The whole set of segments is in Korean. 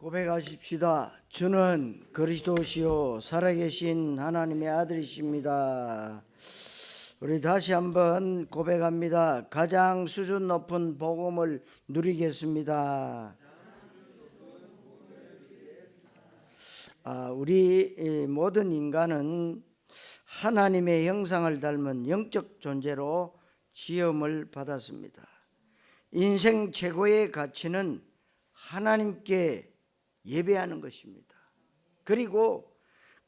고백하십시다. 주는 그리스도시요 살아계신 하나님의 아들이십니다. 우리 다시 한번 고백합니다. 가장 수준 높은 복음을 누리겠습니다. 우리 모든 인간은 하나님의 형상을 닮은 영적 존재로 지음을 받았습니다. 인생 최고의 가치는 하나님께 예배하는 것입니다. 그리고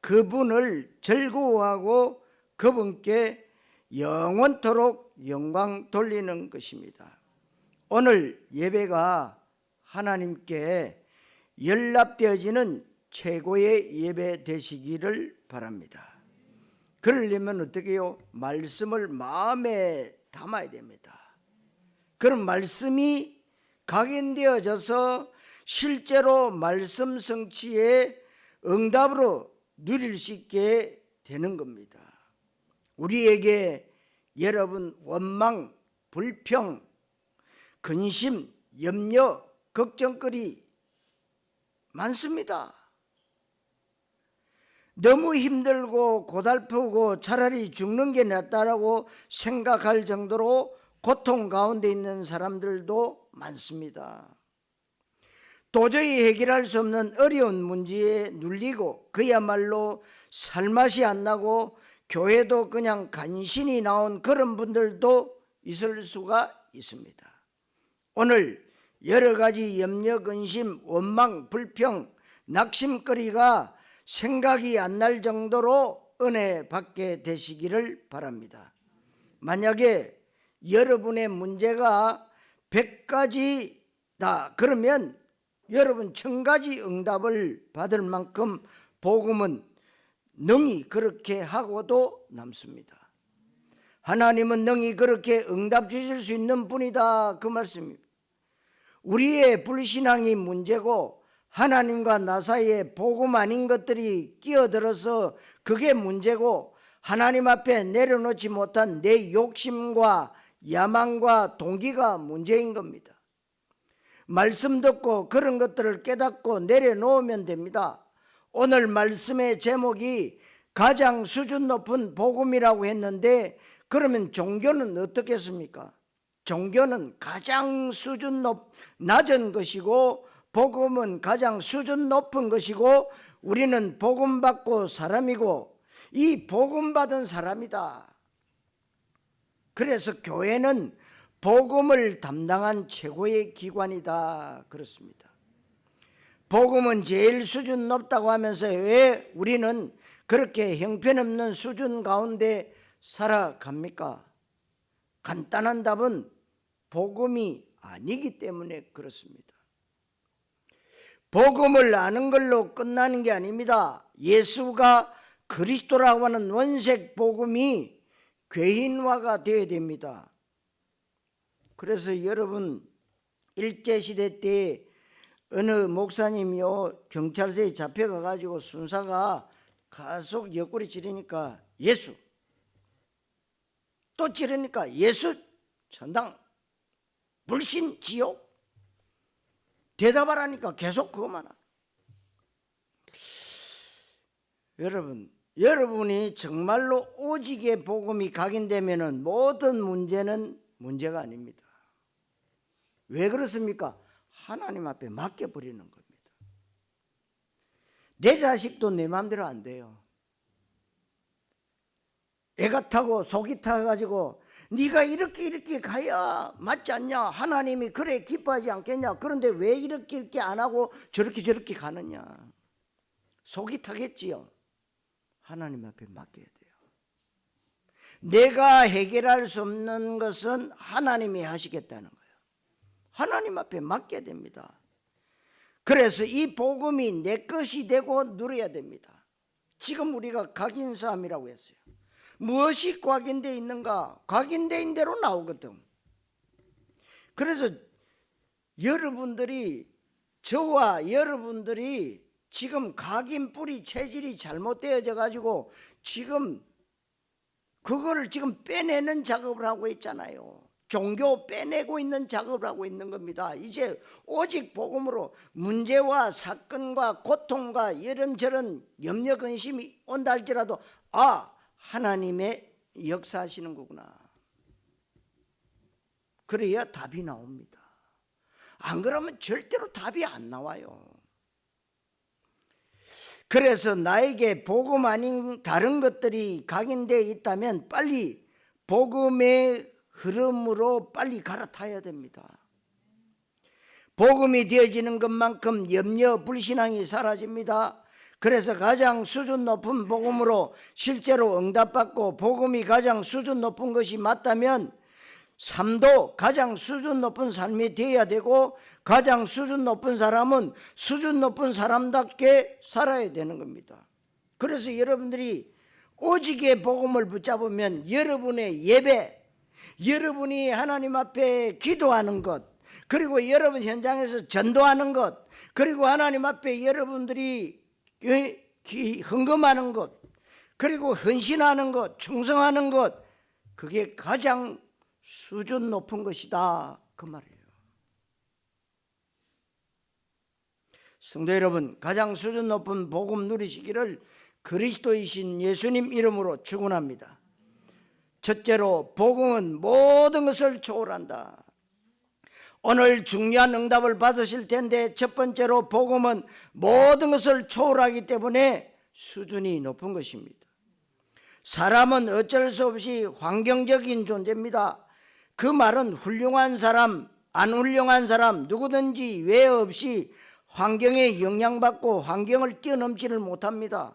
그분을 즐거워하고 그분께 영원토록 영광 돌리는 것입니다. 오늘 예배가 하나님께 연락되어지는 최고의 예배 되시기를 바랍니다. 그러려면 어떻게 해요? 말씀을 마음에 담아야 됩니다. 그런 말씀이 각인되어져서 실제로 말씀 성취의 응답으로 누릴 수 있게 되는 겁니다. 우리에게 여러분 원망, 불평, 근심, 염려, 걱정거리 많습니다. 너무 힘들고 고달프고 차라리 죽는 게 낫다라고 생각할 정도로 고통 가운데 있는 사람들도 많습니다. 도저히 해결할 수 없는 어려운 문제에 눌리고 그야말로 살맛이 안 나고 교회도 그냥 간신히 나온 그런 분들도 있을 수가 있습니다. 오늘 여러 가지 염려, 근심, 원망, 불평, 낙심거리가 생각이 안 날 정도로 은혜 받게 되시기를 바랍니다. 만약에 여러분의 문제가 100가지다 그러면 여러분 1000가지 응답을 받을 만큼 복음은 능히 그렇게 하고도 남습니다. 하나님은 능히 그렇게 응답 주실 수 있는 분이다 그 말씀입니다. 우리의 불신앙이 문제고 하나님과 나 사이에 복음 아닌 것들이 끼어들어서 그게 문제고 하나님 앞에 내려놓지 못한 내 욕심과 야망과 동기가 문제인 겁니다. 말씀 듣고 그런 것들을 깨닫고 내려놓으면 됩니다. 오늘 말씀의 제목이 가장 수준 높은 복음이라고 했는데 그러면 종교는 어떻겠습니까? 종교는 가장 수준 낮은 것이고 복음은 가장 수준 높은 것이고 우리는 복음 받고 사람이고 이 복음 받은 사람이다. 그래서 교회는 복음을 담당한 최고의 기관이다 그렇습니다. 복음은 제일 수준 높다고 하면서 왜 우리는 그렇게 형편없는 수준 가운데 살아갑니까? 간단한 답은 복음이 아니기 때문에 그렇습니다. 복음을 아는 걸로 끝나는 게 아닙니다. 예수가 그리스도라고 하는 원색 복음이 괴인화가 되어야 됩니다. 그래서 여러분 일제시대 때 어느 목사님이요 경찰서에 잡혀가 가지고 순사가 계속 옆구리 찌르니까 예수, 또 찌르니까 예수, 천당, 불신, 지옥 대답하라니까 계속 그것만 하고. 여러분이 정말로 오직의 복음이 각인되면은 모든 문제는 문제가 아닙니다. 왜 그렇습니까? 하나님 앞에 맡겨버리는 겁니다. 내 자식도 내 마음대로 안 돼요. 애가 타고 속이 타가지고 네가 이렇게 가야 맞지 않냐? 하나님이 그래 기뻐하지 않겠냐? 그런데 왜 이렇게 안 하고 저렇게 가느냐? 속이 타겠지요. 하나님 앞에 맡겨야 돼요. 내가 해결할 수 없는 것은 하나님이 하시겠다는 거예요. 하나님 앞에 맡겨야 됩니다. 그래서 이 복음이 내 것이 되고 누려야 됩니다. 지금 우리가 각인사함이라고 했어요. 무엇이 각인되어 있는가? 각인된 대로 나오거든. 그래서 저와 여러분들이 지금 각인 뿌리 체질이 잘못되어져 가지고 지금 그거를 지금 빼내는 작업을 하고 있잖아요. 종교 빼내고 있는 작업을 하고 있는 겁니다. 이제 오직 복음으로 문제와 사건과 고통과 이런저런 염려 근심이 온다 할지라도 하나님의 역사하시는 거구나. 그래야 답이 나옵니다. 안 그러면 절대로 답이 안 나와요. 그래서 나에게 복음 아닌 다른 것들이 각인되어 있다면 빨리 복음의 흐름으로 빨리 갈아타야 됩니다. 복음이 되어지는 것만큼 염려, 불신앙이 사라집니다. 그래서 가장 수준 높은 복음으로 실제로 응답받고 복음이 가장 수준 높은 것이 맞다면 삶도 가장 수준 높은 삶이 되어야 되고 가장 수준 높은 사람은 수준 높은 사람답게 살아야 되는 겁니다. 그래서 여러분들이 오직의 복음을 붙잡으면 여러분의 예배, 여러분이 하나님 앞에 기도하는 것, 그리고 여러분 현장에서 전도하는 것, 그리고 하나님 앞에 여러분들이 헌금하는 것, 그리고 헌신하는 것, 충성하는 것, 그게 가장 수준 높은 것이다, 그 말이에요. 성도 여러분, 가장 수준 높은 복음 누리시기를 그리스도이신 예수님 이름으로 축원합니다. 첫째로 복음은 모든 것을 초월한다. 오늘 중요한 응답을 받으실 텐데 첫 번째로 복음은 모든 것을 초월하기 때문에 수준이 높은 것입니다. 사람은 어쩔 수 없이 환경적인 존재입니다. 그 말은 훌륭한 사람, 안 훌륭한 사람 누구든지 외 없이 환경에 영향받고 환경을 뛰어넘지를 못합니다.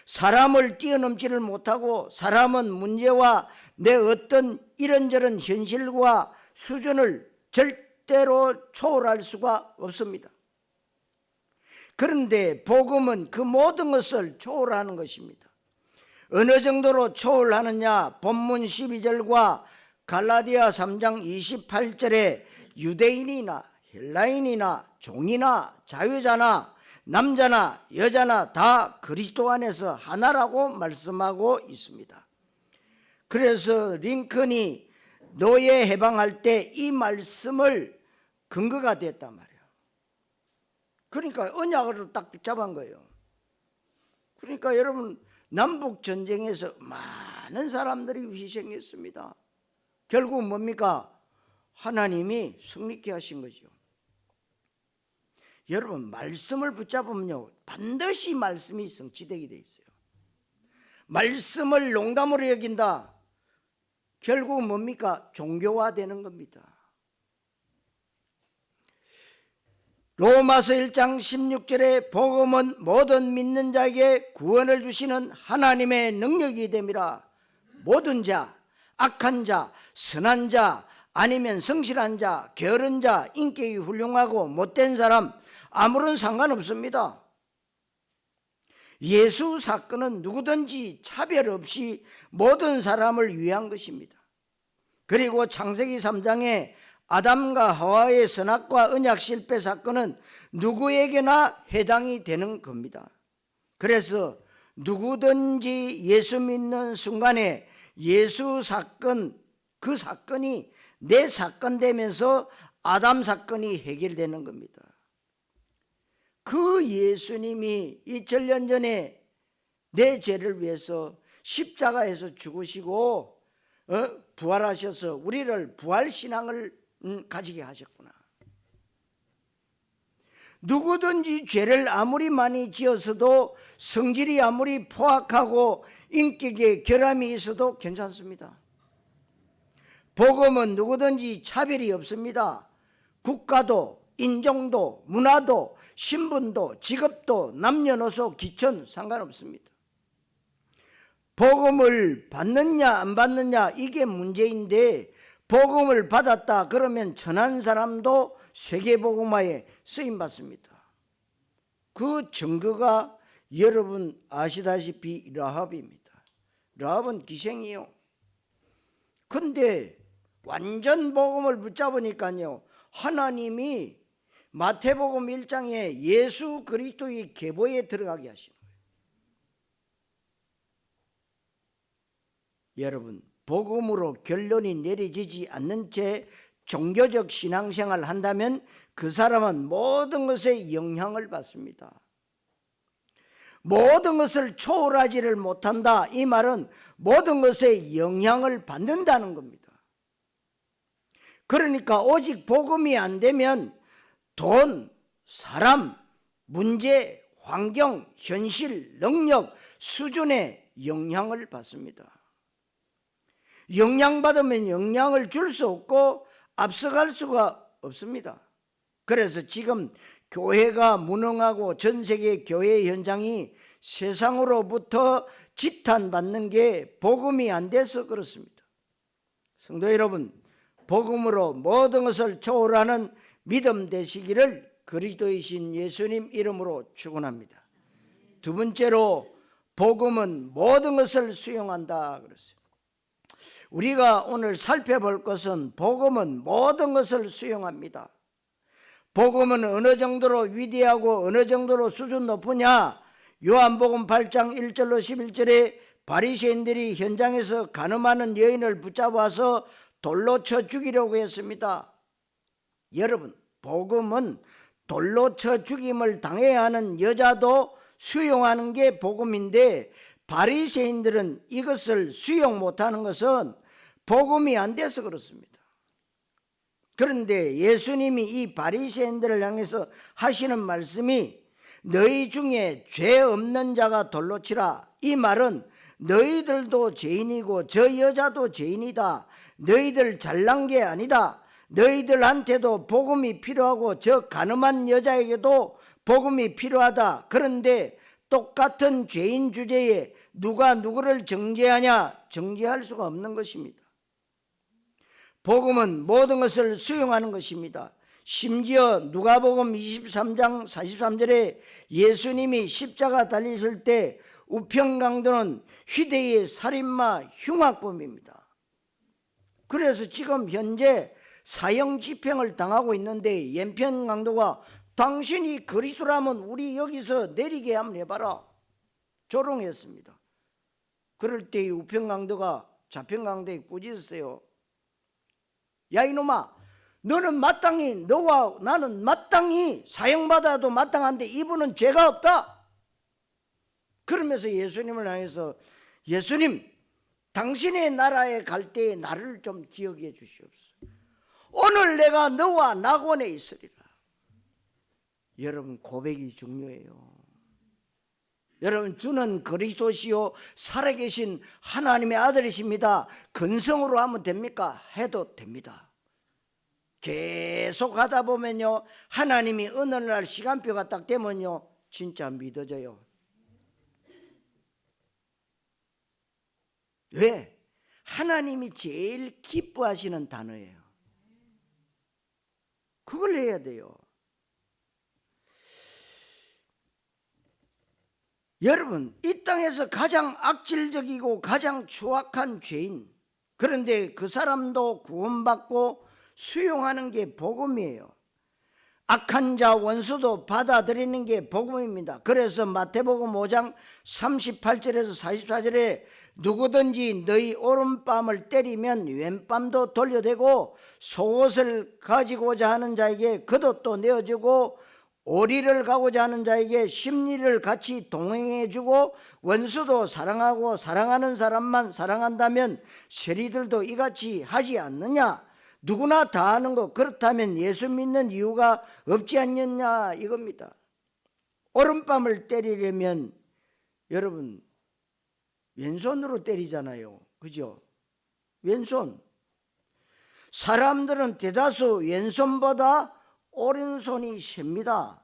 사람을 뛰어넘지를 못하고 사람은 문제와 내 어떤 이런저런 현실과 수준을 절대로 초월할 수가 없습니다. 그런데 복음은 그 모든 것을 초월하는 것입니다. 어느 정도로 초월하느냐? 본문 12절과 갈라디아 3장 28절에 유대인이나 헬라인이나 종이나 자유자나 남자나 여자나 다 그리스도 안에서 하나라고 말씀하고 있습니다. 그래서 링컨이 노예 해방할 때 이 말씀을 근거가 됐단 말이에요. 그러니까 언약으로 딱 잡은 거예요. 그러니까 여러분, 남북 전쟁에서 많은 사람들이 희생했습니다. 결국 뭡니까? 하나님이 승리케 하신 거죠. 여러분, 말씀을 붙잡으면요 반드시 말씀이 성취되게 돼 있어요. 말씀을 농담으로 여긴다, 결국 뭡니까? 종교화되는 겁니다. 로마서 1장 16절에 복음은 모든 믿는 자에게 구원을 주시는 하나님의 능력이 됨이라. 모든 자, 악한 자, 선한 자, 아니면 성실한 자, 게으른 자, 인격이 훌륭하고 못된 사람 아무런 상관없습니다. 예수 사건은 누구든지 차별 없이 모든 사람을 위한 것입니다. 그리고 창세기 3장에 아담과 하와의 선악과 언약 실패 사건은 누구에게나 해당이 되는 겁니다. 그래서 누구든지 예수 믿는 순간에 예수 사건, 그 사건이 내 사건 되면서 아담 사건이 해결되는 겁니다. 그 예수님이 2000년 전에 내 죄를 위해서 십자가에서 죽으시고 부활하셔서 우리를 부활신앙을 가지게 하셨구나. 누구든지 죄를 아무리 많이 지었어도 성질이 아무리 포악하고 인격에 결함이 있어도 괜찮습니다. 복음은 누구든지 차별이 없습니다. 국가도, 인종도, 문화도, 신분도, 직업도, 남녀노소, 기천 상관없습니다. 복음을 받느냐 안 받느냐 이게 문제인데, 복음을 받았다 그러면 천한 사람도 세계복음화에 쓰임받습니다. 그 증거가 여러분 아시다시피 라합입니다. 라합은 기생이요. 근데 완전 복음을 붙잡으니까요, 하나님이 마태복음 1장에 예수 그리스도의 계보에 들어가게 하시는 거예요. 여러분, 복음으로 결론이 내려지지 않는 채 종교적 신앙생활을 한다면 그 사람은 모든 것에 영향을 받습니다. 모든 것을 초월하지를 못한다. 이 말은 모든 것에 영향을 받는다는 겁니다. 그러니까 오직 복음이 안 되면 돈, 사람, 문제, 환경, 현실, 능력, 수준에 영향을 받습니다. 영향받으면 영향을 줄 수 없고 앞서갈 수가 없습니다. 그래서 지금 교회가 무능하고 전 세계 교회 현장이 세상으로부터 지탄받는 게 복음이 안 돼서 그렇습니다. 성도 여러분, 복음으로 모든 것을 초월하는 믿음 되시기를 그리스도이신 예수님 이름으로 축원합니다. 두 번째로 복음은 모든 것을 수용한다 그랬어요. 우리가 오늘 살펴볼 것은 복음은 모든 것을 수용합니다. 복음은 어느 정도로 위대하고 어느 정도로 수준 높으냐? 요한복음 8장 1절로 11절에 바리새인들이 현장에서 간음하는 여인을 붙잡아서 돌로 쳐 죽이려고 했습니다. 여러분, 복음은 돌로 쳐 죽임을 당해야 하는 여자도 수용하는 게 복음인데 바리새인들은 이것을 수용 못하는 것은 복음이 안 돼서 그렇습니다. 그런데 예수님이 이 바리새인들을 향해서 하시는 말씀이 너희 중에 죄 없는 자가 돌로 치라. 이 말은 너희들도 죄인이고 저 여자도 죄인이다. 너희들 잘난 게 아니다. 너희들한테도 복음이 필요하고 저 간음한 여자에게도 복음이 필요하다. 그런데 똑같은 죄인 주제에 누가 누구를 정죄하냐? 정죄할 수가 없는 것입니다. 복음은 모든 것을 수용하는 것입니다. 심지어 누가복음 23장 43절에 예수님이 십자가 달리실 때 우평강도는 휴대의 살인마 흉악범입니다. 그래서 지금 현재 사형 집행을 당하고 있는데 연평강도가 당신이 그리스도라면 우리 여기서 내리게 한번 해봐라 조롱했습니다. 그럴 때 우평강도가 자평강도에 꾸짖었어요. 야 이놈아, 너는 마땅히, 너와 나는 마땅히 사형받아도 마땅한데 이분은 죄가 없다. 그러면서 예수님을 향해서 예수님, 당신의 나라에 갈 때에 나를 좀 기억해 주시옵소서. 오늘 내가 너와 낙원에 있으리라. 여러분, 고백이 중요해요. 여러분, 주는 그리스도시요 살아계신 하나님의 아들이십니다. 근성으로 하면 됩니까? 해도 됩니다. 계속 하다 보면요, 하나님이 어느 날 시간표가 딱 되면요 진짜 믿어져요. 왜? 하나님이 제일 기뻐하시는 단어예요. 그걸 해야 돼요. 여러분, 이 땅에서 가장 악질적이고 가장 추악한 죄인, 그런데 그 사람도 구원받고 수용하는 게 복음이에요. 악한 자 원수도 받아들이는 게 복음입니다. 그래서 마태복음 5장 38절에서 44절에 누구든지 너희 오른뺨을 때리면 왼뺨도 돌려대고 속옷을 가지고자 하는 자에게 겉옷도 내어주고 오리를 가고자 하는 자에게 심리를 같이 동행해주고 원수도 사랑하고 사랑하는 사람만 사랑한다면 세리들도 이같이 하지 않느냐? 누구나 다 하는 것. 그렇다면 예수 믿는 이유가 없지 않느냐 이겁니다. 오른뺨을 때리려면 여러분 왼손으로 때리잖아요. 그죠? 왼손. 사람들은 대다수 왼손보다 오른손이 셉니다.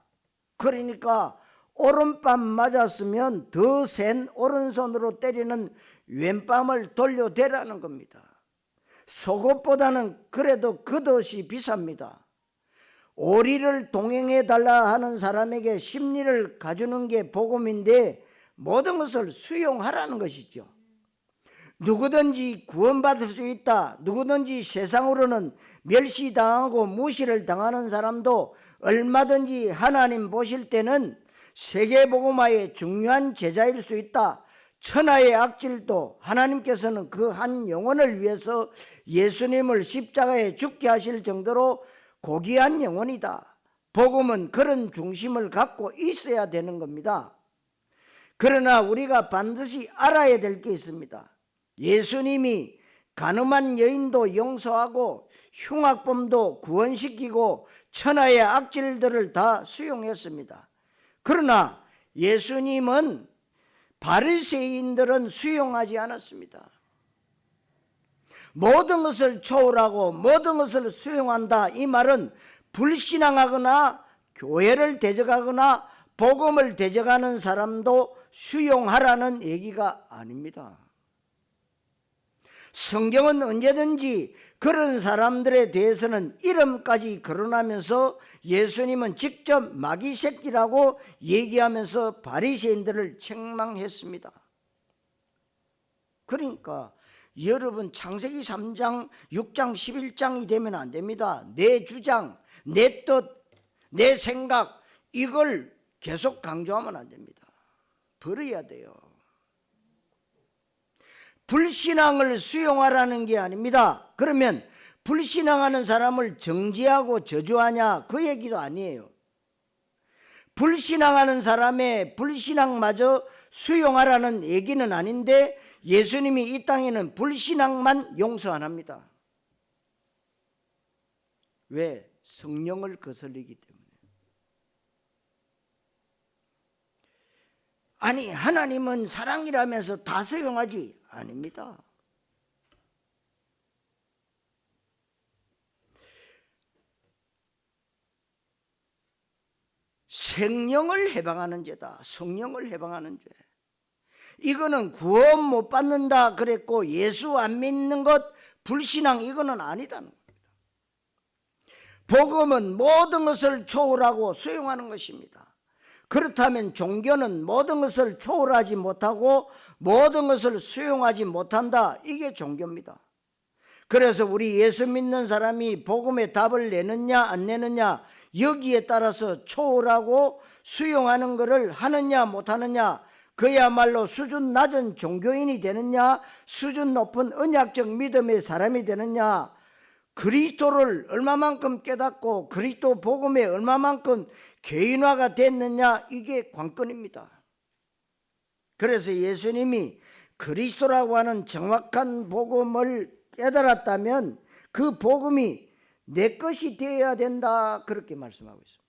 그러니까 오른뺨 맞았으면 더 센 오른손으로 때리는 왼뺨을 돌려대라는 겁니다. 속옷보다는 그래도 겉옷이 비쌉니다. 오리를 동행해 달라 하는 사람에게 심리를 가주는 게 복음인데 모든 것을 수용하라는 것이죠. 누구든지 구원받을 수 있다. 누구든지 세상으로는 멸시당하고 무시를 당하는 사람도 얼마든지 하나님 보실 때는 세계복음화의 중요한 제자일 수 있다. 천하의 악질도 하나님께서는 그 한 영혼을 위해서 예수님을 십자가에 죽게 하실 정도로 고귀한 영혼이다. 복음은 그런 중심을 갖고 있어야 되는 겁니다. 그러나 우리가 반드시 알아야 될 게 있습니다. 예수님이 간음한 여인도 용서하고 흉악범도 구원시키고 천하의 악질들을 다 수용했습니다. 그러나 예수님은 바리새인들은 수용하지 않았습니다. 모든 것을 초월하고 모든 것을 수용한다, 이 말은 불신앙하거나 교회를 대적하거나 복음을 대적하는 사람도 수용하라는 얘기가 아닙니다. 성경은 언제든지 그런 사람들에 대해서는 이름까지 거론하면서 예수님은 직접 마귀 새끼라고 얘기하면서 바리새인들을 책망했습니다. 그러니까 여러분 창세기 3장, 6장, 11장이 되면 안 됩니다. 내 주장, 내 뜻, 내 생각, 이걸 계속 강조하면 안 됩니다. 버려야 돼요. 불신앙을 수용하라는 게 아닙니다. 그러면 불신앙하는 사람을 정죄하고 저주하냐, 그 얘기도 아니에요. 불신앙하는 사람의 불신앙마저 수용하라는 얘기는 아닌데 예수님이 이 땅에는 불신앙만 용서 안 합니다. 왜? 성령을 거슬리기 때문에. 아니, 하나님은 사랑이라면서 다 수용하지? 아닙니다. 생명을 해방하는 죄다. 성령을 해방하는 죄. 이거는 구원 못 받는다 그랬고 예수 안 믿는 것, 불신앙, 이거는 아니다는 겁니다. 복음은 모든 것을 초월하고 수용하는 것입니다. 그렇다면 종교는 모든 것을 초월하지 못하고 모든 것을 수용하지 못한다, 이게 종교입니다. 그래서 우리 예수 믿는 사람이 복음의 답을 내느냐 안 내느냐, 여기에 따라서 초월하고 수용하는 것을 하느냐 못하느냐, 그야말로 수준 낮은 종교인이 되느냐, 수준 높은 언약적 믿음의 사람이 되느냐, 그리스도를 얼마만큼 깨닫고 그리스도 복음에 얼마만큼 개인화가 됐느냐, 이게 관건입니다. 그래서 예수님이 그리스도라고 하는 정확한 복음을 깨달았다면 그 복음이 내 것이 되어야 된다, 그렇게 말씀하고 있습니다.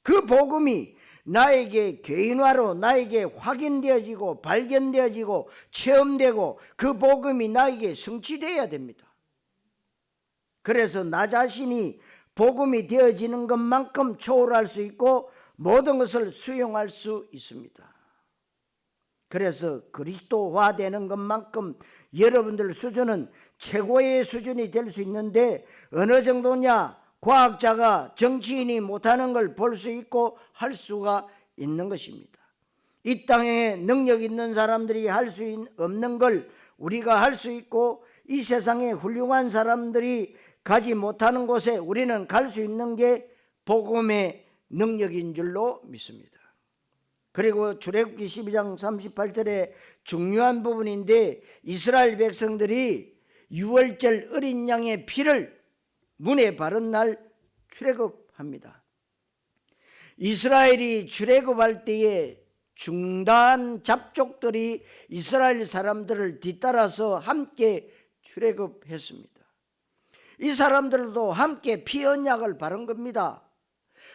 그 복음이 나에게 개인화로 나에게 확인되어지고 발견되어지고 체험되고 그 복음이 나에게 성취되어야 됩니다. 그래서 나 자신이 복음이 되어지는 것만큼 초월할 수 있고 모든 것을 수용할 수 있습니다. 그래서 그리스도화 되는 것만큼 여러분들 수준은 최고의 수준이 될 수 있는데 어느 정도냐, 과학자가 정치인이 못하는 걸 볼 수 있고 할 수가 있는 것입니다. 이 땅에 능력 있는 사람들이 할 수 없는 걸 우리가 할 수 있고 이 세상에 훌륭한 사람들이 가지 못하는 곳에 우리는 갈 수 있는 게 복음의 능력인 줄로 믿습니다. 그리고 출애굽기 12장 38절에 중요한 부분인데 이스라엘 백성들이 유월절 어린 양의 피를 문에 바른 날 출애굽합니다. 이스라엘이 출애굽할 때에 중단 잡족들이 이스라엘 사람들을 뒤따라서 함께 출애굽했습니다. 이 사람들도 함께 피 언약을 바른 겁니다.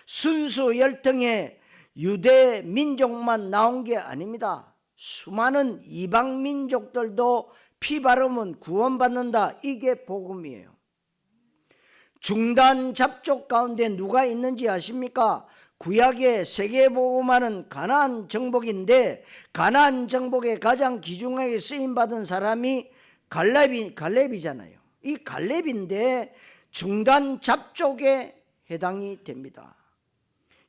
순수 열등의 유대 민족만 나온 게 아닙니다. 수많은 이방 민족들도 피 바르면 구원받는다, 이게 복음이에요. 중단 잡족 가운데 누가 있는지 아십니까? 구약의 세계복음화는 가나안 정복인데 가나안 정복에 가장 귀중하게 쓰임받은 사람이 갈렙이잖아요. 이 갈렙인데 중단 잡족에 해당이 됩니다.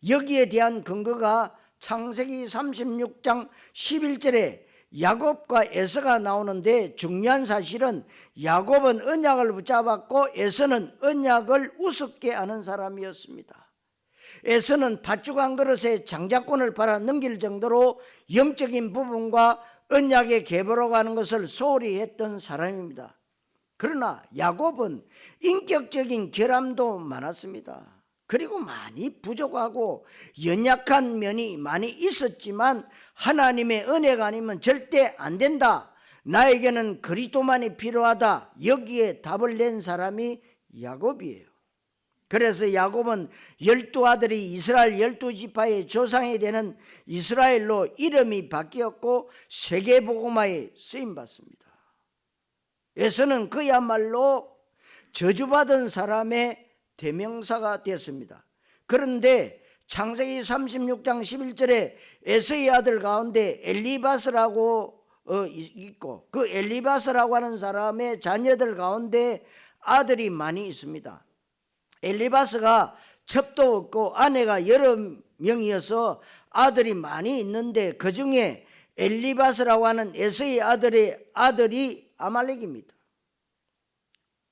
여기에 대한 근거가 창세기 36장 11절에 야곱과 에서가 나오는데 중요한 사실은 야곱은 언약을 붙잡았고 에서는 언약을 우습게 하는 사람이었습니다. 에서는 팥죽 한 그릇에 장자권을 팔아 넘길 정도로 영적인 부분과 언약의 계보로 가는 것을 소홀히 했던 사람입니다. 그러나 야곱은 인격적인 결함도 많았습니다. 그리고 많이 부족하고 연약한 면이 많이 있었지만 하나님의 은혜가 아니면 절대 안 된다. 나에게는 그리스도만이 필요하다. 여기에 답을 낸 사람이 야곱이에요. 그래서 야곱은 12아들이 이스라엘 12지파의 조상이 되는 이스라엘로 이름이 바뀌었고 세계복음화에 쓰임받습니다. 에서는 그야말로 저주받은 사람의 대명사가 됐습니다. 그런데 창세기 36장 11절에 에서의 아들 가운데 엘리바스라고 있고 그 엘리바스라고 하는 사람의 자녀들 가운데 아들이 많이 있습니다. 엘리바스가 첩도 없고 아내가 여러 명이어서 아들이 많이 있는데 그 중에 엘리바스라고 하는 에서의 아들이 아말렉입니다.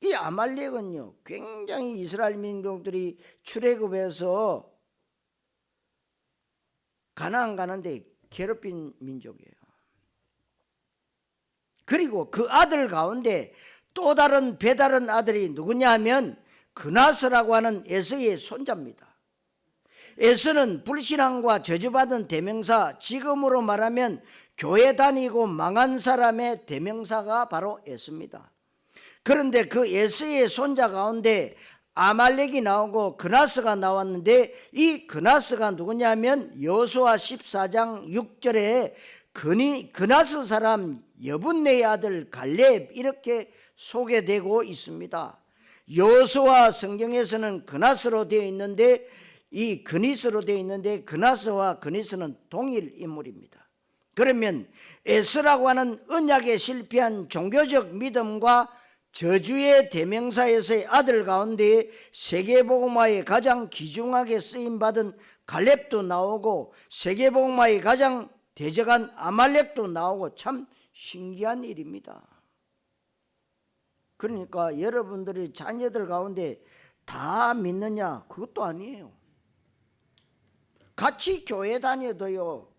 이 아말렉은요 굉장히 이스라엘 민족들이 출애굽해서 가나안 가는데 괴롭힌 민족이에요. 그리고 그 아들 가운데 또 다른 배다른 아들이 누구냐 하면 그나스라고 하는 에서의 손자입니다. 에서는 불신앙과 저주받은 대명사, 지금으로 말하면 교회 다니고 망한 사람의 대명사가 바로 에서입니다. 그런데 그 에서의 손자 가운데 아말렉이 나오고 그나스가 나왔는데 이 그나스가 누구냐면 여호수아 14장 6절에 그나스 사람 여분네의 아들 갈렙 이렇게 소개되고 있습니다. 여호수아 성경에서는 그나스로 되어 있는데 이 그니스로 되어 있는데 그나스와 그니스는 동일 인물입니다. 그러면 에스라고 하는 언약에 실패한 종교적 믿음과 저주의 대명사에서의 아들 가운데 세계복음화에 가장 귀중하게 쓰임받은 갈렙도 나오고 세계복음화에 가장 대적한 아말렉도 나오고 참 신기한 일입니다. 그러니까 여러분들이 자녀들 가운데 다 믿느냐? 그것도 아니에요. 같이 교회 다녀도요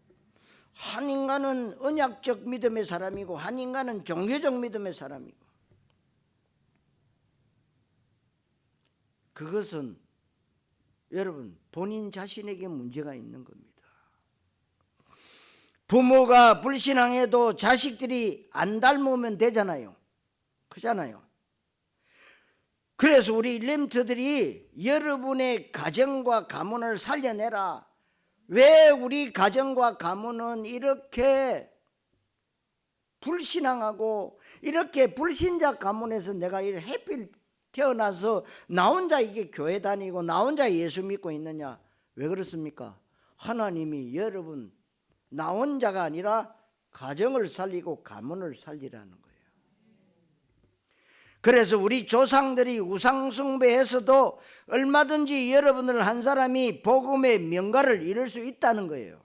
한 인간은 언약적 믿음의 사람이고 한 인간은 종교적 믿음의 사람이고 그것은 여러분 본인 자신에게 문제가 있는 겁니다. 부모가 불신앙해도 자식들이 안 닮으면 되잖아요. 그잖아요. 그래서 우리 렘트들이 여러분의 가정과 가문을 살려내라. 왜 우리 가정과 가문은 이렇게 불신앙하고 이렇게 불신자 가문에서 내가 이렇게 해필 태어나서 나 혼자 이게 교회 다니고 나 혼자 예수 믿고 있느냐? 왜 그렇습니까? 하나님이 여러분 나 혼자가 아니라 가정을 살리고 가문을 살리라는 거예요. 그래서 우리 조상들이 우상숭배해서도 얼마든지 여러분들 한 사람이 복음의 명가를 이룰 수 있다는 거예요.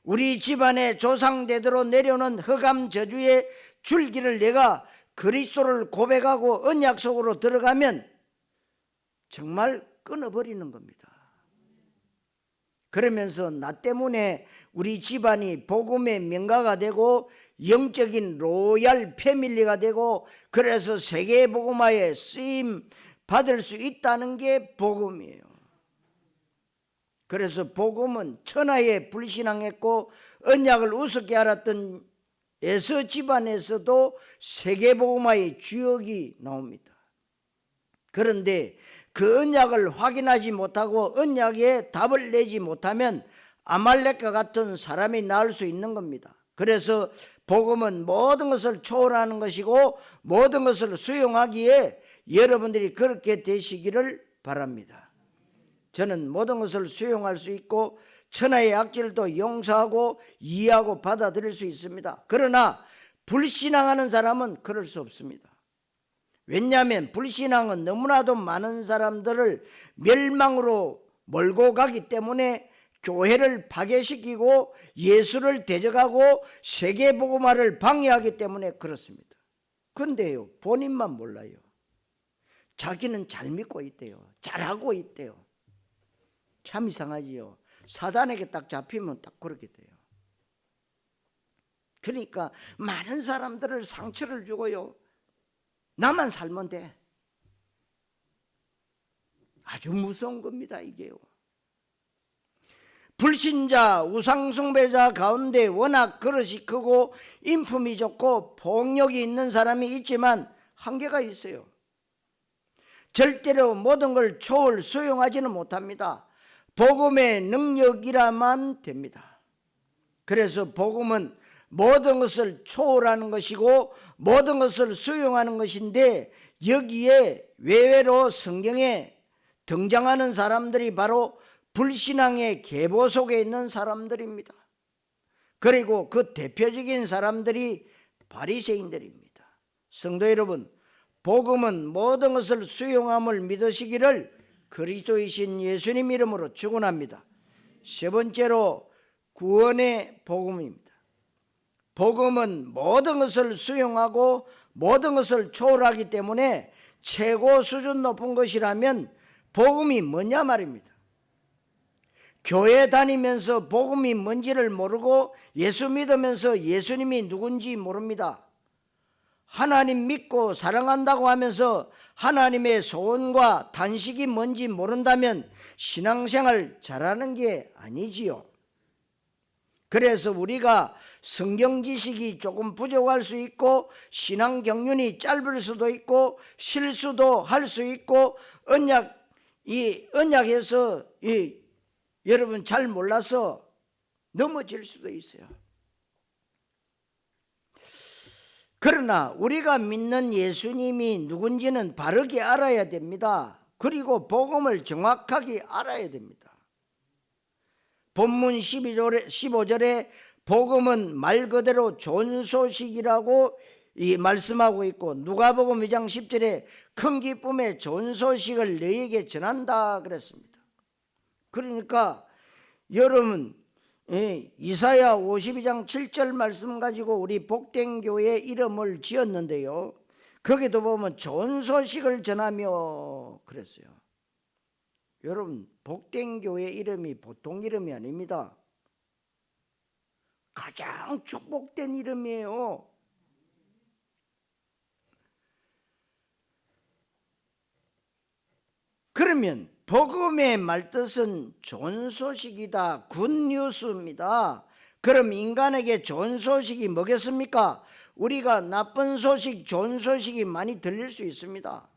우리 집안의 조상대대로 내려오는 흑암 저주의 줄기를 내가 그리스도를 고백하고 언약 속으로 들어가면 정말 끊어버리는 겁니다. 그러면서 나 때문에 우리 집안이 복음의 명가가 되고 영적인 로얄 패밀리가 되고 그래서 세계 복음화에 쓰임 받을 수 있다는 게 복음이에요. 그래서 복음은 천하에 불신앙했고 언약을 우습게 알았던 에서 집안에서도 세계 복음화의 주역이 나옵니다. 그런데 그 언약을 확인하지 못하고 언약에 답을 내지 못하면 아말렉과 같은 사람이 나올 수 있는 겁니다. 그래서 복음은 모든 것을 초월하는 것이고 모든 것을 수용하기에 여러분들이 그렇게 되시기를 바랍니다. 저는 모든 것을 수용할 수 있고 천하의 악질도 용서하고 이해하고 받아들일 수 있습니다. 그러나 불신앙하는 사람은 그럴 수 없습니다. 왜냐하면 불신앙은 너무나도 많은 사람들을 멸망으로 몰고 가기 때문에 교회를 파괴시키고 예수를 대적하고 세계복음화를 방해하기 때문에 그렇습니다. 그런데요 본인만 몰라요. 자기는 잘 믿고 있대요. 잘하고 있대요. 참 이상하지요. 사단에게 딱 잡히면 딱 그렇게 돼요. 그러니까 많은 사람들을 상처를 주고요. 나만 살면 돼. 아주 무서운 겁니다, 이게요. 불신자, 우상숭배자 가운데 워낙 그릇이 크고 인품이 좋고 폭력이 있는 사람이 있지만 한계가 있어요. 절대로 모든 걸 초월 수용하지는 못합니다. 복음의 능력이라만 됩니다. 그래서 복음은 모든 것을 초월하는 것이고 모든 것을 수용하는 것인데, 여기에 외외로 성경에 등장하는 사람들이 바로 불신앙의 계보 속에 있는 사람들입니다. 그리고 그 대표적인 사람들이 바리새인들입니다. 성도 여러분, 복음은 모든 것을 수용함을 믿으시기를 그리스도이신 예수님 이름으로 축원합니다. 세 번째로 구원의 복음입니다. 복음은 모든 것을 수용하고 모든 것을 초월하기 때문에 최고 수준 높은 것이라면 복음이 뭐냐 말입니다. 교회 다니면서 복음이 뭔지를 모르고 예수 믿으면서 예수님이 누군지 모릅니다. 하나님 믿고 사랑한다고 하면서 하나님의 소원과 단식이 뭔지 모른다면 신앙생활 잘하는 게 아니지요. 그래서 우리가 성경 지식이 조금 부족할 수 있고 신앙 경륜이 짧을 수도 있고 실수도 할 수 있고 언약에서 여러분 잘 몰라서 넘어질 수도 있어요. 그러나 우리가 믿는 예수님이 누군지는 바르게 알아야 됩니다. 그리고 복음을 정확하게 알아야 됩니다. 본문 15절에 복음은 말 그대로 좋은 소식이라고 말씀하고 있고, 누가복음 2장 10절에 큰 기쁨의 좋은 소식을 너희에게 전한다 그랬습니다. 그러니까 여러분, 이사야 52장 7절 말씀 가지고 우리 복된 교회 이름을 지었는데요, 거기도 보면 좋은 소식을 전하며 그랬어요. 여러분, 복된 교회 이름이 보통 이름이 아닙니다. 가장 축복된 이름이에요. 그러면 복음의 말뜻은 좋은 소식이다, 굿뉴스입니다. 그럼 인간에게 좋은 소식이 뭐겠습니까? 우리가 나쁜 소식, 좋은 소식이 많이 들릴 수 있습니다.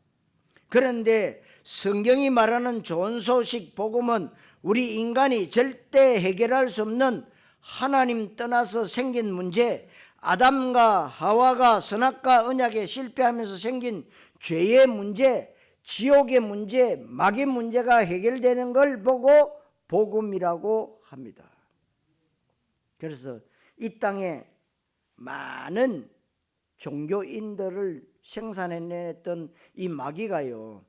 그런데 성경이 말하는 좋은 소식, 복음은 우리 인간이 절대 해결할 수 없는 하나님 떠나서 생긴 문제, 아담과 하와가 선악과 언약에 실패하면서 생긴 죄의 문제, 지옥의 문제, 마귀의 문제가 해결되는 걸 보고 복음이라고 합니다. 그래서 이 땅에 많은 종교인들을 생산해냈던 이 마귀가요,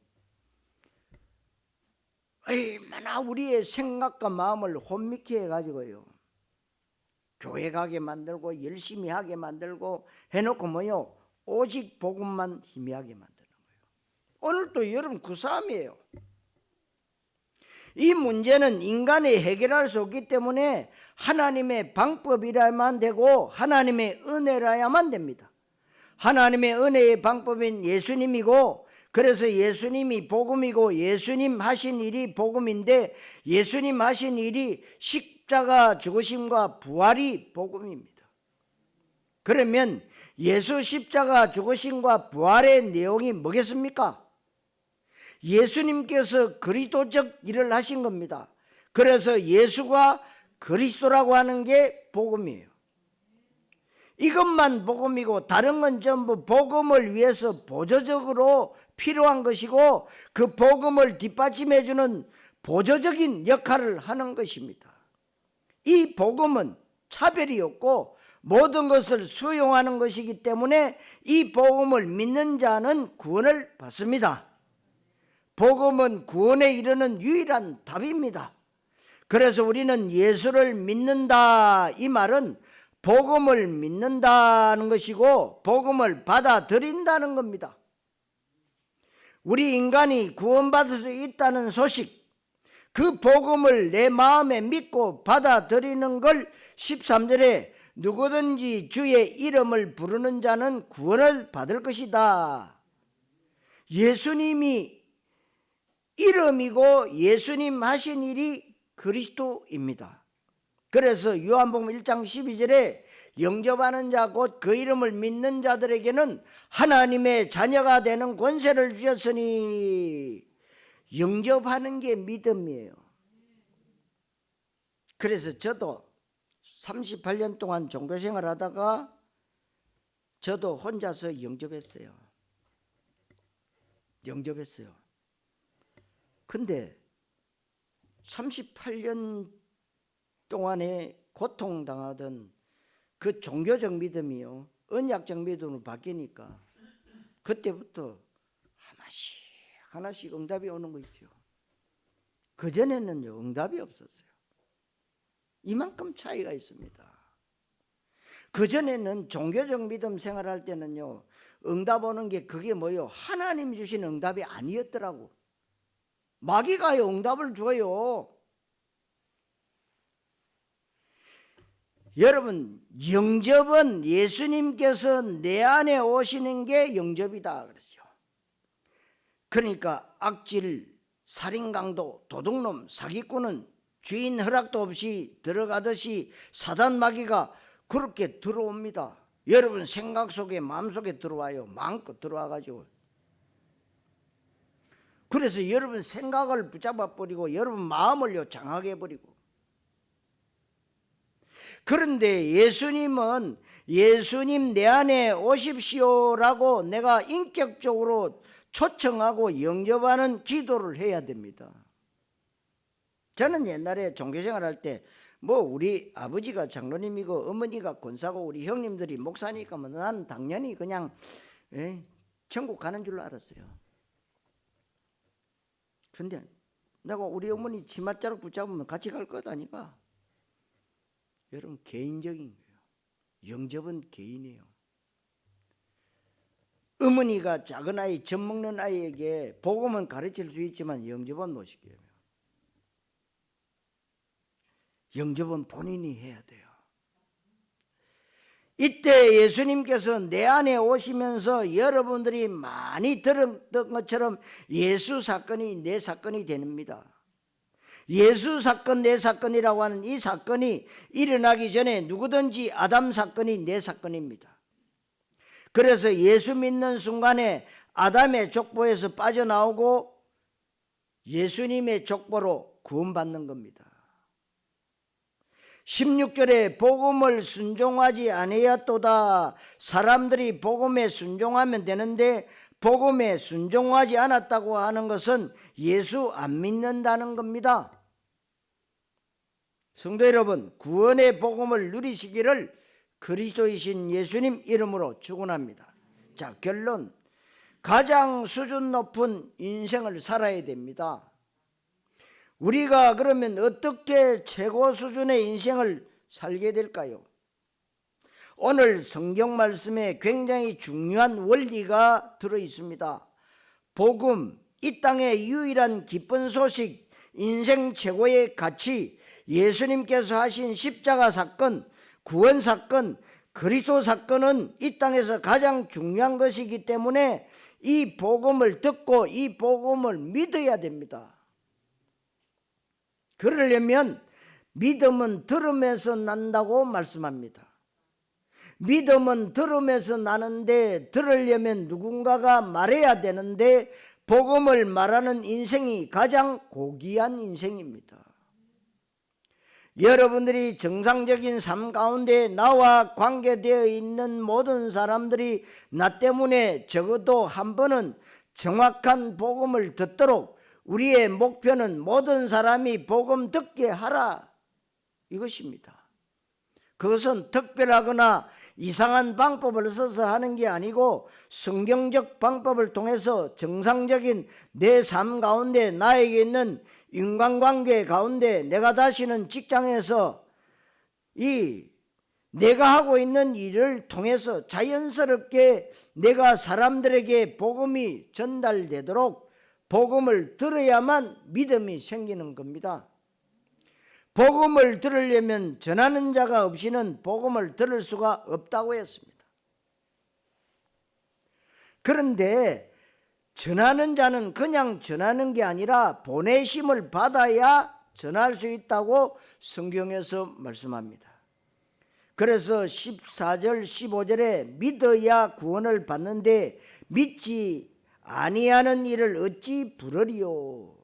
얼마나 우리의 생각과 마음을 혼미케 해가지고요, 교회 가게 만들고 열심히 하게 만들고 해놓고 뭐요, 오직 복음만 희미하게 만드는 거예요. 오늘도 여러분 그 싸움이에요. 이 문제는 인간이 해결할 수 없기 때문에 하나님의 방법이라야만 되고 하나님의 은혜라야만 됩니다. 하나님의 은혜의 방법인 예수님이고, 그래서 예수님이 복음이고 예수님 하신 일이 복음인데, 예수님 하신 일이 십자가 죽으심과 부활이 복음입니다. 그러면 예수 십자가 죽으심과 부활의 내용이 뭐겠습니까? 예수님께서 그리스도적 일을 하신 겁니다. 그래서 예수가 그리스도라고 하는 게 복음이에요. 이것만 복음이고 다른 건 전부 복음을 위해서 보조적으로 필요한 것이고, 그 복음을 뒷받침해 주는 보조적인 역할을 하는 것입니다. 이 복음은 차별이 없고 모든 것을 수용하는 것이기 때문에 이 복음을 믿는 자는 구원을 받습니다. 복음은 구원에 이르는 유일한 답입니다. 그래서 우리는 예수를 믿는다, 이 말은 복음을 믿는다는 것이고 복음을 받아들인다는 겁니다. 우리 인간이 구원받을 수 있다는 소식, 그 복음을 내 마음에 믿고 받아들이는 걸 13절에 누구든지 주의 이름을 부르는 자는 구원을 받을 것이다. 예수님이 이름이고 예수님 하신 일이 그리스도입니다. 그래서 요한복음 1장 12절에 영접하는 자 곧 그 이름을 믿는 자들에게는 하나님의 자녀가 되는 권세를 주셨으니, 영접하는 게 믿음이에요. 그래서 저도 38년 동안 종교생활 하다가 저도 혼자서 영접했어요. 근데 38년 동안에 고통당하던 그 종교적 믿음이요, 언약적 믿음으로 바뀌니까 그때부터 하나씩 응답이 오는 거 있죠. 그전에는요, 응답이 없었어요. 이만큼 차이가 있습니다. 그전에는 종교적 믿음 생활할 때는요, 응답 오는 게 그게 뭐요? 하나님 주신 응답이 아니었더라고. 마귀가요, 응답을 줘요. 여러분, 영접은 예수님께서 내 안에 오시는 게 영접이다 그러죠. 그러니까 악질, 살인강도, 도둑놈, 사기꾼은 주인 허락도 없이 들어가듯이 사단 마귀가 그렇게 들어옵니다. 여러분 생각 속에, 마음속에 들어와요. 마음껏 들어와가지고. 그래서 여러분 생각을 붙잡아 버리고 여러분 마음을요 장악해 버리고. 그런데 예수님은 예수님 내 안에 오십시오라고 내가 인격적으로 초청하고 영접하는 기도를 해야 됩니다. 저는 옛날에 종교생활 할 때 뭐 우리 아버지가 장로님이고 어머니가 권사고 우리 형님들이 목사니까 뭐 나는 당연히 그냥 천국 가는 줄로 알았어요. 근데 내가 우리 어머니 치맛자루 붙잡으면 같이 갈 거다니까. 여러분 개인적인 거예요. 영접은 개인이에요. 어머니가 작은 아이, 젖 먹는 아이에게 복음은 가르칠 수 있지만 영접은 못 시켜요. 영접은 본인이 해야 돼요. 이때 예수님께서 내 안에 오시면서 여러분들이 많이 들었던 것처럼 예수 사건이 내 사건이 됩니다. 예수 사건, 내 사건이라고 하는 이 사건이 일어나기 전에 누구든지 아담 사건이 내 사건입니다. 그래서 예수 믿는 순간에 아담의 족보에서 빠져나오고 예수님의 족보로 구원받는 겁니다. 16절에 복음을 순종하지 아니하였도다. 사람들이 복음에 순종하면 되는데 복음에 순종하지 않았다고 하는 것은 예수 안 믿는다는 겁니다. 성도 여러분, 구원의 복음을 누리시기를 그리스도이신 예수님 이름으로 축원합니다. 자, 결론. 가장 수준 높은 인생을 살아야 됩니다. 우리가 그러면 어떻게 최고 수준의 인생을 살게 될까요? 오늘 성경 말씀에 굉장히 중요한 원리가 들어 있습니다. 복음, 이 땅의 유일한 기쁜 소식, 인생 최고의 가치, 예수님께서 하신 십자가 사건, 구원 사건, 그리스도 사건은 이 땅에서 가장 중요한 것이기 때문에 이 복음을 듣고 이 복음을 믿어야 됩니다. 그러려면 믿음은 들으면서 난다고 말씀합니다. 믿음은 들으면서 나는데 들으려면 누군가가 말해야 되는데 복음을 말하는 인생이 가장 고귀한 인생입니다. 여러분들이 정상적인 삶 가운데 나와 관계되어 있는 모든 사람들이 나 때문에 적어도 한 번은 정확한 복음을 듣도록 우리의 목표는 모든 사람이 복음 듣게 하라, 이것입니다. 그것은 특별하거나 이상한 방법을 써서 하는 게 아니고 성경적 방법을 통해서 정상적인 내 삶 가운데 나에게 있는 인간관계 가운데 내가 다시는 직장에서 내가 하고 있는 일을 통해서 자연스럽게 내가 사람들에게 복음이 전달되도록 복음을 들어야만 믿음이 생기는 겁니다. 복음을 들으려면 전하는 자가 없이는 복음을 들을 수가 없다고 했습니다. 그런데 전하는 자는 그냥 전하는 게 아니라 보내심을 받아야 전할 수 있다고 성경에서 말씀합니다. 그래서 14절 15절에 믿어야 구원을 받는데 믿지 아니하는 일을 어찌 부르리요.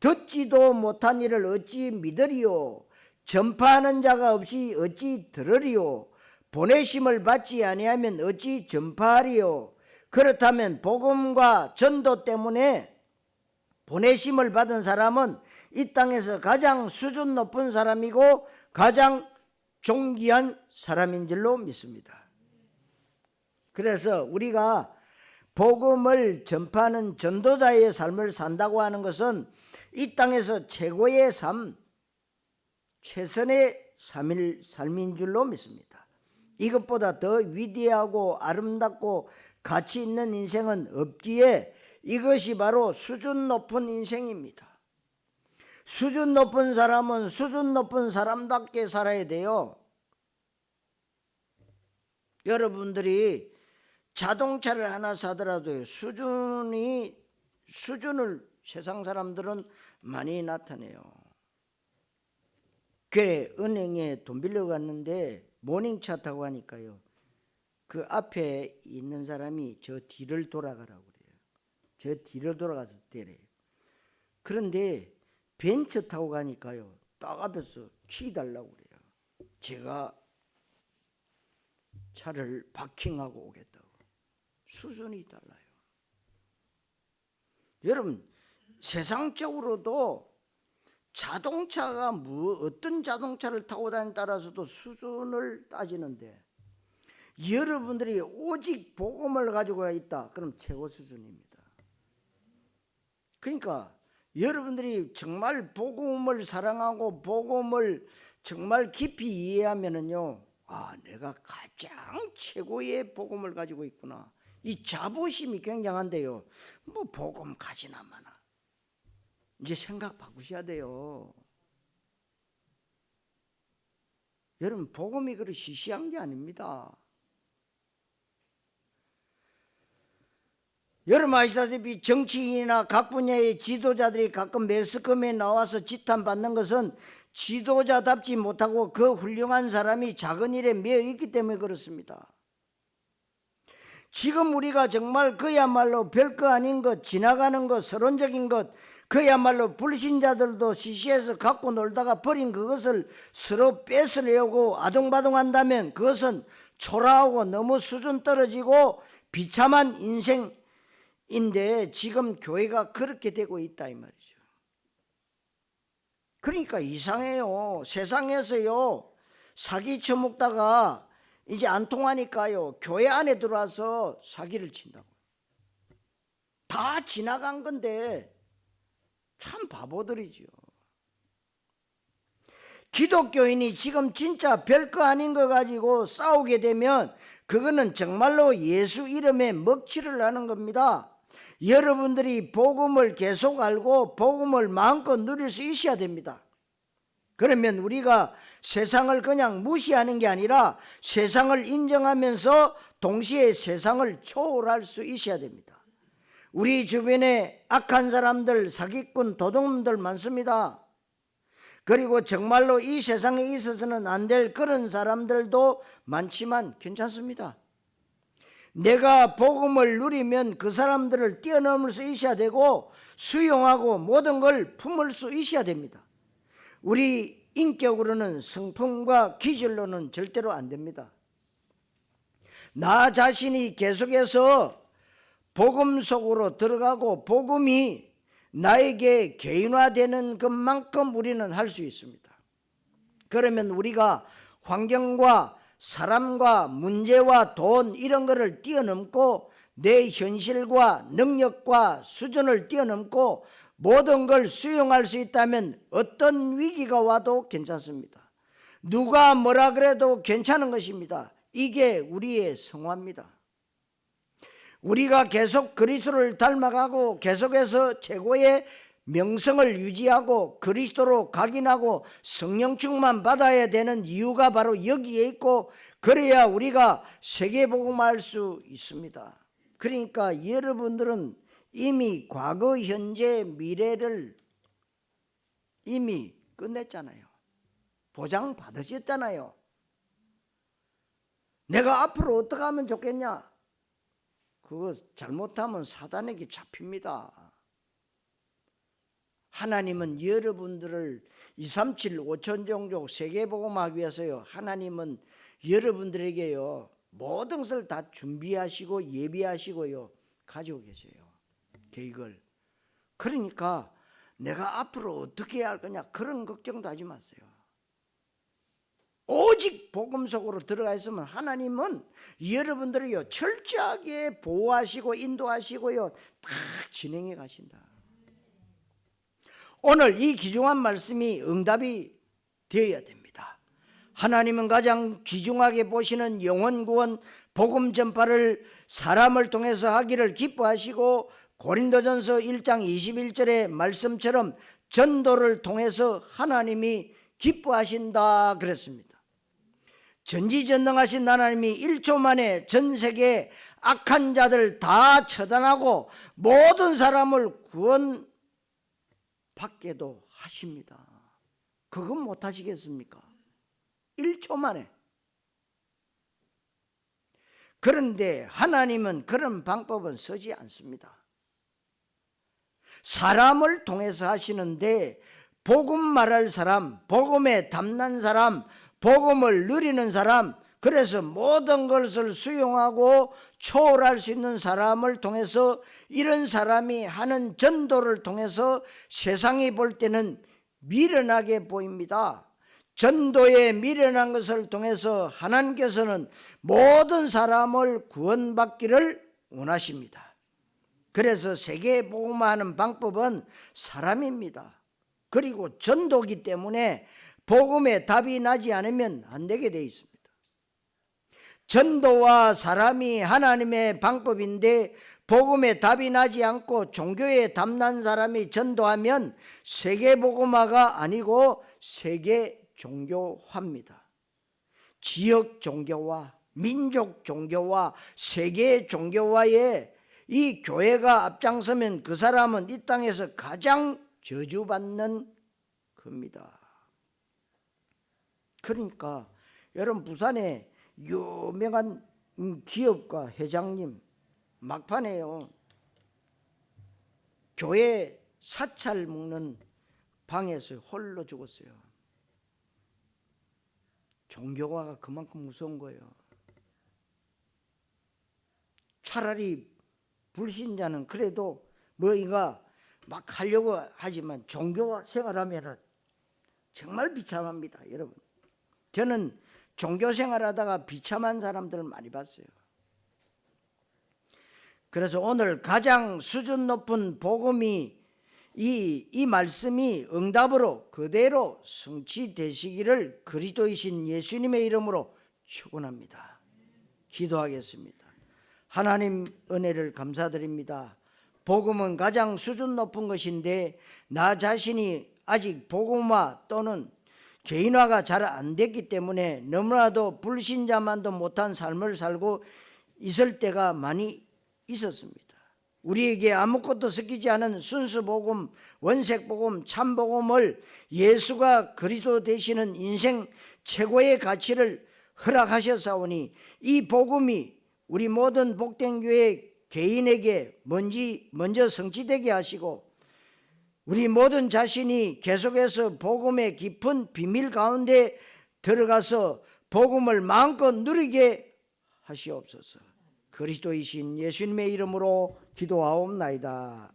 듣지도 못한 일을 어찌 믿으리요. 전파하는 자가 없이 어찌 들으리요. 보내심을 받지 아니하면 어찌 전파하리요. 그렇다면 복음과 전도 때문에 보내심을 받은 사람은 이 땅에서 가장 수준 높은 사람이고 가장 존귀한 사람인 줄로 믿습니다. 그래서 우리가 복음을 전파하는 전도자의 삶을 산다고 하는 것은 이 땅에서 최고의 삶, 최선의 삶인 줄로 믿습니다. 이것보다 더 위대하고 아름답고 가치 있는 인생은 없기에 이것이 바로 수준 높은 인생입니다. 수준 높은 사람은 수준 높은 사람답게 살아야 돼요. 여러분들이 자동차를 하나 사더라도 수준을 세상 사람들은 많이 나타내요. 그래, 은행에 돈 빌려 갔는데 모닝차 타고 가니까요, 그 앞에 있는 사람이 저 뒤를 돌아가라고 그래요. 저 뒤를 돌아가서 때려요. 그런데 벤츠 타고 가니까요, 딱 앞에서 키 달라고 그래요. 제가 차를 파킹하고 오겠다고. 수준이 달라요. 여러분, 세상적으로도 자동차가 어떤 자동차를 타고 다니는 따라서도 수준을 따지는데, 여러분들이 오직 복음을 가지고 있다, 그럼 최고 수준입니다. 그러니까 여러분들이 정말 복음을 사랑하고 복음을 정말 깊이 이해하면은요, 아, 내가 가장 최고의 복음을 가지고 있구나. 이 자부심이 굉장한데요. 뭐 복음 가지나 마나. 이제 생각 바꾸셔야 돼요. 여러분, 복음이 그렇게 시시한 게 아닙니다. 여러분 아시다시피 정치인이나 각 분야의 지도자들이 가끔 매스컴에 나와서 지탄받는 것은 지도자답지 못하고 그 훌륭한 사람이 작은 일에 매여 있기 때문에 그렇습니다. 지금 우리가 정말 그야말로 별거 아닌 것, 지나가는 것, 서론적인 것, 그야말로 불신자들도 시시해서 갖고 놀다가 버린 그것을 서로 뺏으려고 아동바동한다면 그것은 초라하고 너무 수준 떨어지고 비참한 인생인데 지금 교회가 그렇게 되고 있다 이 말이죠. 그러니까 이상해요. 세상에서요, 사기 쳐먹다가 이제 안 통하니까요, 교회 안에 들어와서 사기를 친다고. 다 지나간 건데 참 바보들이죠. 기독교인이 지금 진짜 별거 아닌 거 가지고 싸우게 되면 그거는 정말로 예수 이름에 먹칠을 하는 겁니다. 여러분들이 복음을 계속 알고 복음을 마음껏 누릴 수 있어야 됩니다. 그러면 우리가 세상을 그냥 무시하는 게 아니라 세상을 인정하면서 동시에 세상을 초월할 수 있어야 됩니다. 우리 주변에 악한 사람들, 사기꾼, 도둑놈들 많습니다. 그리고 정말로 이 세상에 있어서는 안 될 그런 사람들도 많지만 괜찮습니다. 내가 복음을 누리면 그 사람들을 뛰어넘을 수 있어야 되고 수용하고 모든 걸 품을 수 있어야 됩니다. 우리 인격으로는 성품과 기질로는 절대로 안 됩니다. 나 자신이 계속해서 복음 속으로 들어가고 복음이 나에게 개인화되는 것만큼 우리는 할 수 있습니다. 그러면 우리가 환경과 사람과 문제와 돈 이런 거를 뛰어넘고 내 현실과 능력과 수준을 뛰어넘고 모든 걸 수용할 수 있다면 어떤 위기가 와도 괜찮습니다. 누가 뭐라 그래도 괜찮은 것입니다. 이게 우리의 성화입니다. 우리가 계속 그리스도를 닮아가고 계속해서 최고의 명성을 유지하고 그리스도로 각인하고 성령 충만 받아야 되는 이유가 바로 여기에 있고, 그래야 우리가 세계복음화할 수 있습니다. 그러니까 여러분들은 이미 과거, 현재, 미래를 이미 끝냈잖아요. 보장 받으셨잖아요. 내가 앞으로 어떻게 하면 좋겠냐? 그거 잘못하면 사단에게 잡힙니다. 하나님은 여러분들을 237 5천종족 세계복음하기 위해서요, 하나님은 여러분들에게요 모든 것을 다 준비하시고 예비하시고요 가지고 계세요, 계획을. 그러니까 내가 앞으로 어떻게 해야 할 거냐, 그런 걱정도 하지 마세요. 오직 복음 속으로 들어가 있으면 하나님은 여러분들을요 철저하게 보호하시고 인도하시고요 다 진행해 가신다. 오늘 이 귀중한 말씀이 응답이 되어야 됩니다. 하나님은 가장 귀중하게 보시는 영혼 구원, 복음 전파를 사람을 통해서 하기를 기뻐하시고, 고린도전서 1장 21절의 말씀처럼 전도를 통해서 하나님이 기뻐하신다 그랬습니다. 전지전능하신 하나님이 1초 만에 전 세계 악한 자들 다 처단하고 모든 사람을 구원받게도 하십니다. 그건 못하시겠습니까? 1초 만에. 그런데 하나님은 그런 방법은 쓰지 않습니다. 사람을 통해서 하시는데, 복음 말할 사람, 복음에 담난 사람, 복음을 누리는 사람, 그래서 모든 것을 수용하고 초월할 수 있는 사람을 통해서, 이런 사람이 하는 전도를 통해서 세상이 볼 때는 미련하게 보입니다. 전도에 미련한 것을 통해서 하나님께서는 모든 사람을 구원받기를 원하십니다. 그래서 세계 복음화하는 방법은 사람입니다. 그리고 전도기 때문에 복음에 답이 나지 않으면 안 되게 되어 있습니다. 전도와 사람이 하나님의 방법인데, 복음에 답이 나지 않고 종교에 담난 사람이 전도하면 세계 복음화가 아니고 세계 종교화입니다. 지역 종교화, 민족 종교화, 세계 종교화에 이 교회가 앞장서면 그 사람은 이 땅에서 가장 저주받는 겁니다. 그러니까 여러분, 부산에 유명한 기업가 회장님 막판에요 교회 사찰 먹는 방에서 홀로 죽었어요. 종교화가 그만큼 무서운 거예요. 차라리 불신자는 그래도 뭐가 막 하려고 하지만 종교 생활하면 정말 비참합니다. 여러분, 저는 종교 생활하다가 비참한 사람들을 많이 봤어요. 그래서 오늘 가장 수준 높은 복음이 이 말씀이 응답으로 그대로 성취되시기를 그리스도이신 예수님의 이름으로 축원합니다. 기도하겠습니다. 하나님 은혜를 감사드립니다. 복음은 가장 수준 높은 것인데, 나 자신이 아직 복음화 또는 개인화가 잘 안 됐기 때문에 너무나도 불신자만도 못한 삶을 살고 있을 때가 많이 있었습니다. 우리에게 아무것도 섞이지 않은 순수복음, 원색복음, 참복음을 예수가 그리스도 되시는 인생 최고의 가치를 허락하셨사오니, 이 복음이 우리 모든 복된 교회 개인에게 먼저 성취되게 하시고, 우리 모든 자신이 계속해서 복음의 깊은 비밀 가운데 들어가서 복음을 마음껏 누리게 하시옵소서. 그리스도이신 예수님의 이름으로 기도하옵나이다.